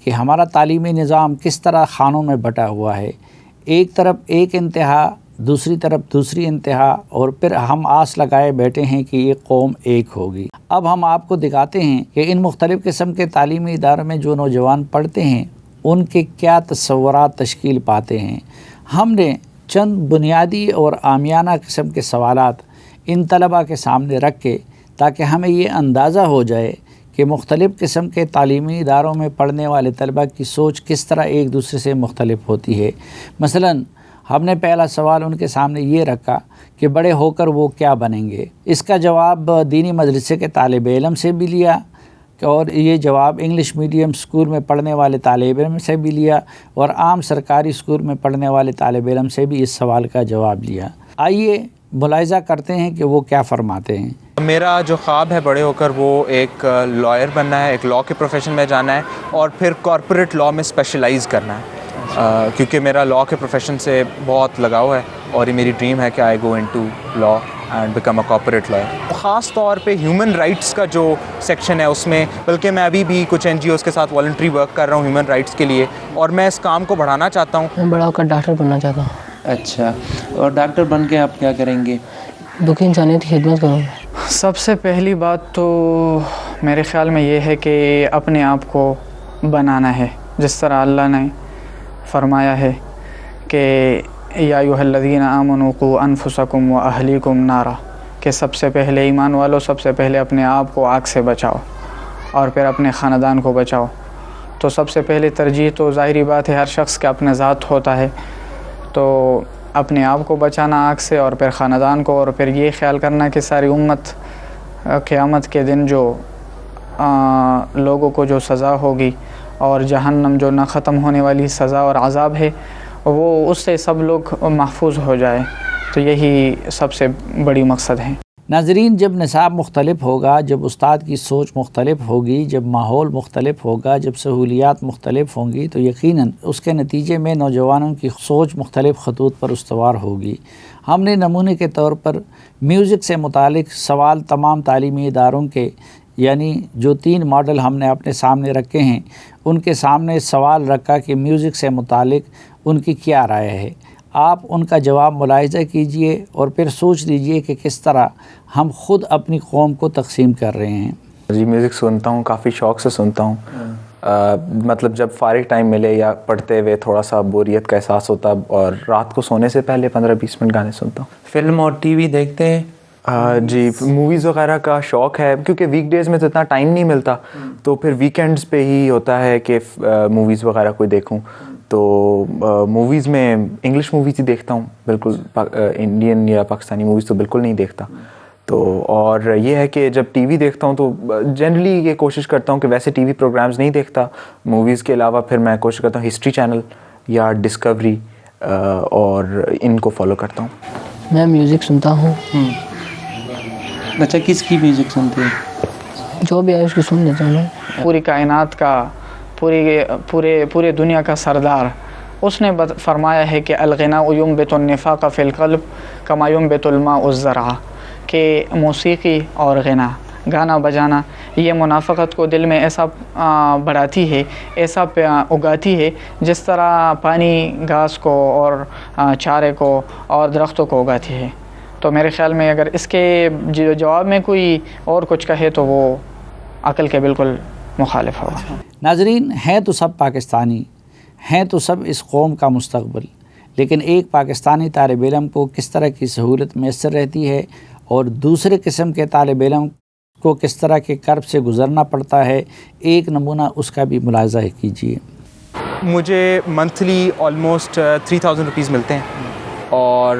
کہ ہمارا تعلیمی نظام کس طرح خانوں میں بٹا ہوا ہے، ایک طرف ایک انتہا، دوسری طرف دوسری انتہا، اور پھر ہم آس لگائے بیٹھے ہیں کہ یہ قوم ایک ہوگی۔ اب ہم آپ کو دکھاتے ہیں کہ ان مختلف قسم کے تعلیمی اداروں میں جو نوجوان پڑھتے ہیں ان کے کیا تصورات تشکیل پاتے ہیں۔ ہم نے چند بنیادی اور عامیانہ قسم کے سوالات ان طلباء کے سامنے رکھ کے تاکہ ہمیں یہ اندازہ ہو جائے کہ مختلف قسم کے تعلیمی اداروں میں پڑھنے والے طلباء کی سوچ کس طرح ایک دوسرے سے مختلف ہوتی ہے۔ مثلاً ہم نے پہلا سوال ان کے سامنے یہ رکھا کہ بڑے ہو کر وہ کیا بنیں گے۔ اس کا جواب دینی مدرسے کے طالب علم سے بھی لیا، اور یہ جواب انگلش میڈیم اسکول میں پڑھنے والے طالب علم سے بھی لیا، اور عام سرکاری اسکول میں پڑھنے والے طالب علم سے بھی اس سوال کا جواب لیا۔ آئیے ملاحظہ کرتے ہیں کہ وہ کیا فرماتے ہیں۔ میرا جو خواب ہے بڑے ہو کر وہ ایک لائر بننا ہے، ایک لاء کے پروفیشن میں جانا ہے اور پھر کارپوریٹ لاء میں اسپیشلائز کرنا ہے، کیونکہ میرا لاء کے پروفیشن سے بہت لگاؤ ہے اور یہ میری ڈریم ہے کہ I go into law and become a corporate lawyer. خاص طور پہ ہیومن رائٹس کا جو سیکشن ہے اس میں، بلکہ میں ابھی بھی کچھ این جی اوز کے ساتھ والنٹری ورک کر رہا ہوں ہیومن رائٹس کے لیے، اور میں اس کام کو بڑھانا چاہتا ہوں۔ میں بڑا ہو کر ڈاکٹر بننا چاہتا ہوں۔ اچھا، اور ڈاکٹر بن کے آپ کیا کریں گے؟ دکھی انسانیت کی خدمت کروں گا۔ سب سے پہلی بات تو میرے خیال میں یہ ہے کہ اپنے آپ کو بنانا ہے، جس طرح اللہ نے فرمایا ہے کہ یا ایھا الذین آمنوا قوا انفسکم واہلیکم نارا، کہ سب سے پہلے ایمان والو سب سے پہلے اپنے آپ کو آگ سے بچاؤ اور پھر اپنے خاندان کو بچاؤ۔ تو سب سے پہلے ترجیح تو ظاہری بات ہے ہر شخص کا اپنا ذات ہوتا ہے، تو اپنے آپ کو بچانا آگ سے اور پھر خاندان کو، اور پھر یہ خیال کرنا کہ ساری امت قیامت کے دن جو لوگوں کو جو سزا ہوگی اور جہنم جو نہ ختم ہونے والی سزا اور عذاب ہے وہ اس سے سب لوگ محفوظ ہو جائے، تو یہی سب سے بڑی مقصد ہے۔ ناظرین، جب نصاب مختلف ہوگا، جب استاد کی سوچ مختلف ہوگی، جب ماحول مختلف ہوگا، جب سہولیات مختلف ہوں گی، تو یقیناً اس کے نتیجے میں نوجوانوں کی سوچ مختلف خطوط پر استوار ہوگی۔ ہم نے نمونے کے طور پر میوزک سے متعلق سوال تمام تعلیمی اداروں کے، یعنی جو 3 ماڈل ہم نے اپنے سامنے رکھے ہیں، ان کے سامنے سوال رکھا کہ میوزک سے متعلق ان کی کیا رائے ہے۔ آپ ان کا جواب ملاحظہ کیجئے اور پھر سوچ لیجئے کہ کس طرح ہم خود اپنی قوم کو تقسیم کر رہے ہیں۔ جی، میوزک سنتا ہوں، کافی شوق سے سنتا ہوں، مطلب جب فارغ ٹائم ملے یا پڑھتے ہوئے تھوڑا سا بوریت کا احساس ہوتا، اور رات کو سونے سے پہلے 15-20 منٹ گانے سنتا ہوں۔ فلم اور ٹی وی دیکھتے ہیں؟ جی، موویز وغیرہ کا شوق ہے، کیونکہ ویک ڈیز میں تو اتنا ٹائم نہیں ملتا، تو پھر ویکینڈز پہ ہی ہوتا ہے کہ موویز وغیرہ کوئی دیکھوں۔ تو موویز میں انگلش موویز ہی دیکھتا ہوں، بالکل انڈین یا پاکستانی موویز تو بالکل نہیں دیکھتا۔ تو اور یہ ہے کہ جب ٹی وی دیکھتا ہوں تو جنرلی یہ کوشش کرتا ہوں کہ ویسے ٹی وی پروگرامز نہیں دیکھتا موویز کے علاوہ، پھر میں کوشش کرتا ہوں ہسٹری چینل یا ڈسکوری، اور ان کو فالو کرتا ہوں۔ میں میوزک سنتا ہوں۔ اچھا، کس کی میوزک سنتے ہیں؟ جو بھی ہے اس کو سن لیتا ہوں میں۔ پوری کائنات کا، پورے دنیا کا سردار، اس نے فرمایا ہے کہ الغناء ينبت النفاق فی القلب کما ينبت الماء الزرع، کہ موسیقی اور گانا بجانا یہ منافقت کو دل میں ایسا بڑھاتی ہے، ایسا اگاتی ہے جس طرح پانی گھاس کو اور چارے کو اور درختوں کو اگاتی ہے۔ تو میرے خیال میں اگر اس کے جواب میں کوئی اور کچھ کہے تو وہ عقل کے بالکل مخالف ہوگا۔ ناظرین، ہیں تو سب پاکستانی، ہیں تو سب اس قوم کا مستقبل، لیکن ایک پاکستانی طالب علم کو کس طرح کی سہولت میسر رہتی ہے اور دوسرے قسم کے طالب علم کو کس طرح کے کرب سے گزرنا پڑتا ہے، ایک نمونہ اس کا بھی ملاحظہ کیجیے۔ مجھے منتھلی آلموسٹ 3000 روپیز ملتے ہیں، اور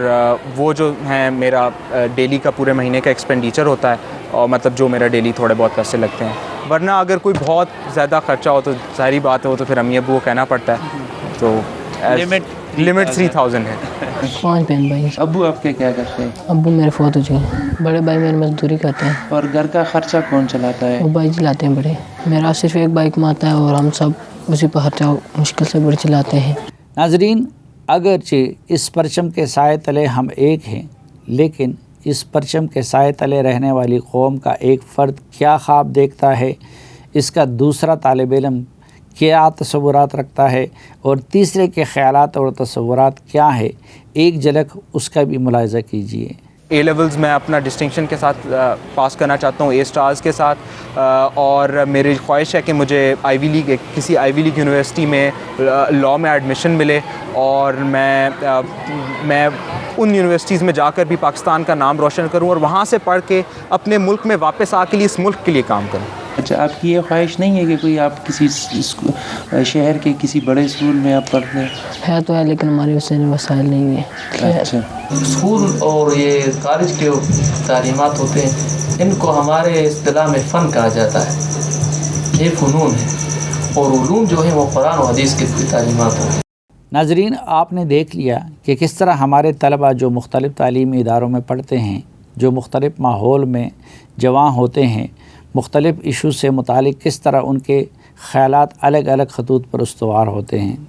وہ جو ہیں میرا ڈیلی کا پورے مہینے کا ایکسپینڈیچر ہوتا ہے، اور مطلب جو میرا ڈیلی تھوڑے بہت پیسے لگتے ہیں۔ ورنہ اگر کوئی بہت زیادہ خرچہ ہو تو ظاہری بات ہے وہ تو پھر امی ابو کو کہنا پڑتا ہے، تو لمٹ 3000 ہے۔ 5 بہن بھائی۔ ابو آپ کے کیا کرتے ہیں؟ ابو میرے فوت ہو چکے ہیں، بڑے بھائی میرے مزدوری کرتے ہیں۔ اور گھر کا خرچہ کون چلاتا ہے؟ وہ بھائی چلاتے ہیں بڑے، میرا صرف ایک بائک کماتا ہے اور ہم سب اسی پر خرچہ مشکل سے بڑے چلاتے ہیں۔ ناظرین، اگرچہ اس پرچم کے سائے تلے ہم ایک ہیں، لیکن اس پرچم کے سائے تلے رہنے والی قوم کا ایک فرد کیا خواب دیکھتا ہے، اس کا دوسرا طالب علم کیا تصورات رکھتا ہے اور تیسرے کے خیالات اور تصورات کیا ہے، ایک جھلک اس کا بھی ملاحظہ کیجیے۔ اے لیولز میں اپنا ڈسٹنکشن کے ساتھ پاس کرنا چاہتا ہوں، اے اسٹارز کے ساتھ، اور میری خواہش ہے کہ مجھے کسی آئی وی لیگ یونیورسٹی میں لاء میں ایڈمیشن ملے، اور میں ان یونیورسٹیز میں جا کر بھی پاکستان کا نام روشن کروں اور وہاں سے پڑھ کے اپنے ملک میں واپس آ کے لیے اس ملک کے لیے کام کروں۔ اچھا، آپ کی یہ خواہش نہیں ہے کہ کوئی آپ کسی شہر کے کسی بڑے اسکول میں آپ پڑھتے ہیں؟ ہے تو ہے لیکن ہمارے وسائل نہیں ہیں۔ اچھا، اسکول اور یہ کالج کے تعلیمات ہوتے ہیں، ان کو ہمارے اصطلاح میں فن کہا جاتا ہے، یہ فنون ہے، اور علوم جو ہیں وہ قرآن و حدیث کی تعلیمات ہوتی ہیں۔ ناظرین، آپ نے دیکھ لیا کہ کس طرح ہمارے طلبہ جو مختلف تعلیمی اداروں میں پڑھتے ہیں، جو مختلف ماحول میں جواں ہوتے ہیں، مختلف ایشو سے متعلق کس طرح ان کے خیالات الگ الگ خطوط پر استوار ہوتے ہیں۔